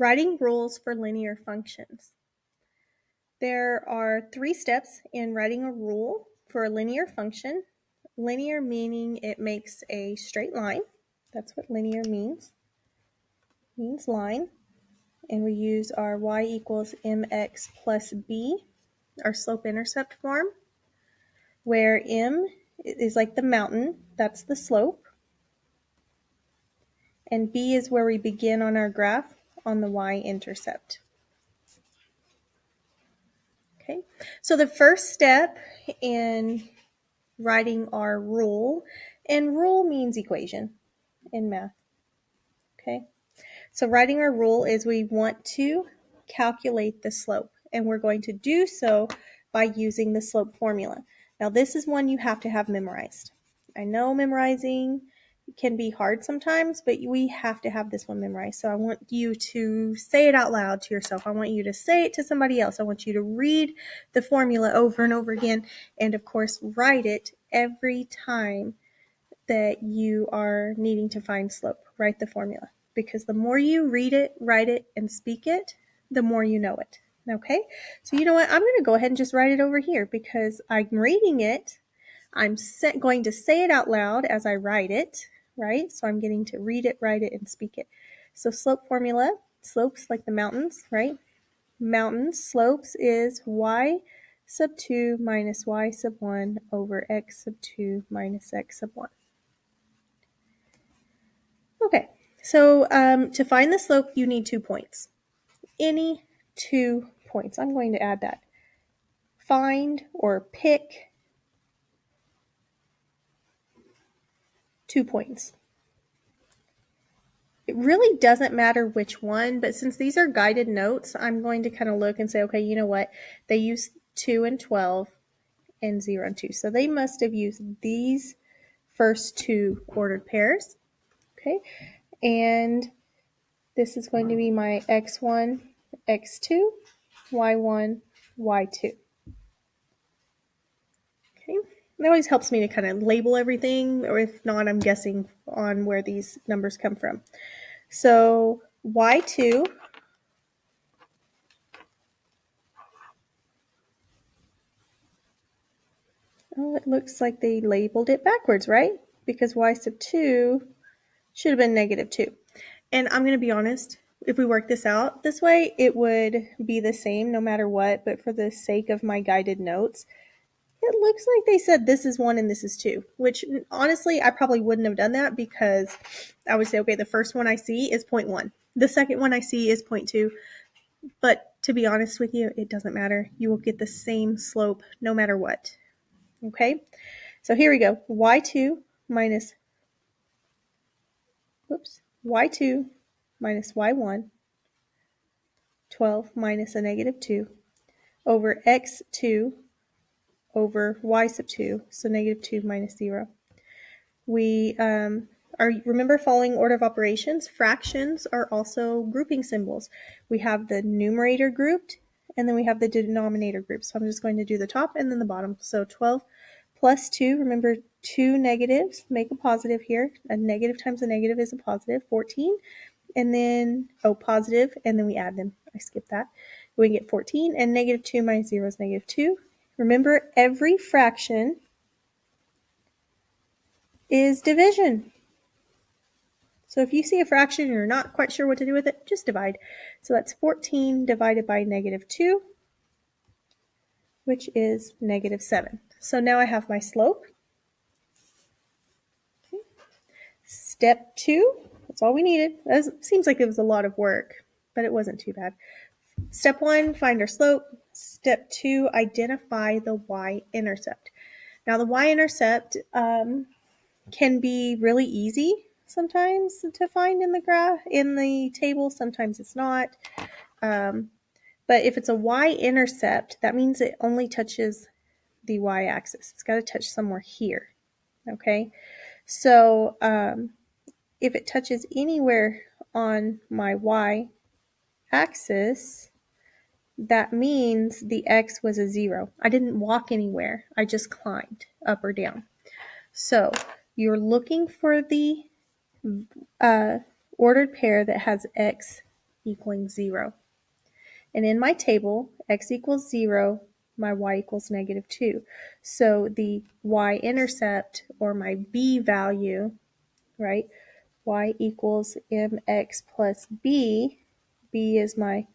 Writing rules for linear functions. There are 3 steps in writing a rule for a linear function. Linear meaning it makes a straight line. That's what linear means. It means line. And we use our y equals mx plus b, our slope-intercept form, where m is like the mountain, that's the slope, and b is where we begin on our graph on the y-intercept. Okay, so the first step in writing our rule, and rule means equation in math. Okay, so writing our rule is we want to calculate the slope, and we're going to do so by using the slope formula. Now this is one you have to have memorized. I know memorizing can be hard sometimes, but we have to have this one memorized. So I want you to say it out loud to yourself. I want you to say it to somebody else. I want you to read the formula over and over again, and of course write it every time that you are needing to find slope. Write the formula, because the more you read it, write it, and speak it, the more you know it. Okay, so you know what? I'm going to go ahead and just write it over here because I'm reading it. I'm going to say it out loud as I write it, right? So I'm getting to read it, write it, and speak it. So slope formula, slopes like the mountains, right? Mountains, slopes is y sub 2 minus y sub 1 over x sub 2 minus x sub 1. Okay, so to find the slope, you need 2 points. Any 2 points. I'm going to add that. Find or pick 2 points. It really doesn't matter which one, but since these are guided notes, I'm going to kind of look and say, okay, you know what? They use 2 and 12 and 0 and 2. So they must have used these first 2 ordered pairs. Okay, and this is going to be my x1, x2, y1, y2. Okay, it always helps me to kind of label everything, or if not, I'm guessing on where these numbers come from. So y2 oh, it looks like they labeled it backwards, right? Because y sub 2 should have been negative 2. And I'm going to be honest, if we work this out this way, it would be the same no matter what, but for the sake of my guided notes, it looks like they said this is 1 and this is 2, which honestly, I probably wouldn't have done that because I would say, okay, the first one I see is 0.1. The second one I see is 0.2. But to be honest with you, it doesn't matter. You will get the same slope no matter what. Okay, so here we go. y2 minus, y2 minus y1, 12 minus a negative 2, over x2 over y sub 2, so negative 2 minus 0. We remember following order of operations. Fractions are also grouping symbols. We have the numerator grouped, and then we have the denominator grouped. So I'm just going to do the top and then the bottom. So 12 plus 2, remember 2 negatives make a positive here. A negative times a negative is a positive, 14. And then, positive, and then we add them. I skipped that. We get 14, and negative 2 minus 0 is negative 2. Remember, every fraction is division. So if you see a fraction and you're not quite sure what to do with it, just divide. So that's 14 divided by negative 2, which is negative 7. So now I have my slope. Okay. Step 2, that's all we needed. It seems like it was a lot of work, but it wasn't too bad. Step 1, find our slope. Step 2, identify the y-intercept. Now the y-intercept can be really easy sometimes to find in the graph, in the table. Sometimes it's not. But if it's a y-intercept, that means it only touches the y-axis. It's got to touch somewhere here. Okay, so if it touches anywhere on my y-axis, that means the x was a 0. I didn't walk anywhere. I just climbed up or down. So you're looking for the ordered pair that has x equaling 0. And in my table, x equals 0, my y equals negative 2. So the y-intercept, or my b value, right, y equals mx plus b, b is my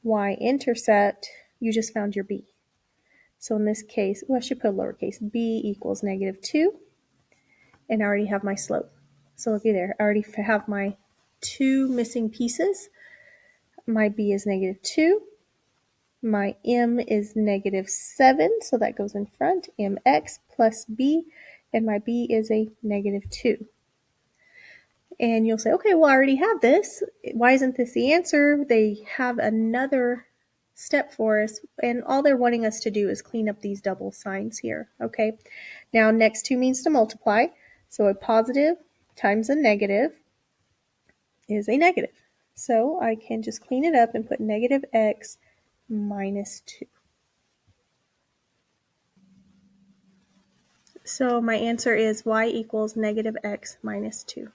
y-intercept, you just found your b. So in this case, well, I should put lowercase, b equals negative 2, and I already have my slope. So looky there, I already have my 2 missing pieces. My b is negative 2. My m is negative 7, so that goes in front, mx plus b, and my b is a negative 2. And you'll say, okay, well, I already have this. Why isn't this the answer? They have another step for us, and all they're wanting us to do is clean up these double signs here, okay? Now, next to means to multiply, so a positive times a negative is a negative. So I can just clean it up and put negative x minus 2. So my answer is y equals negative x minus 2.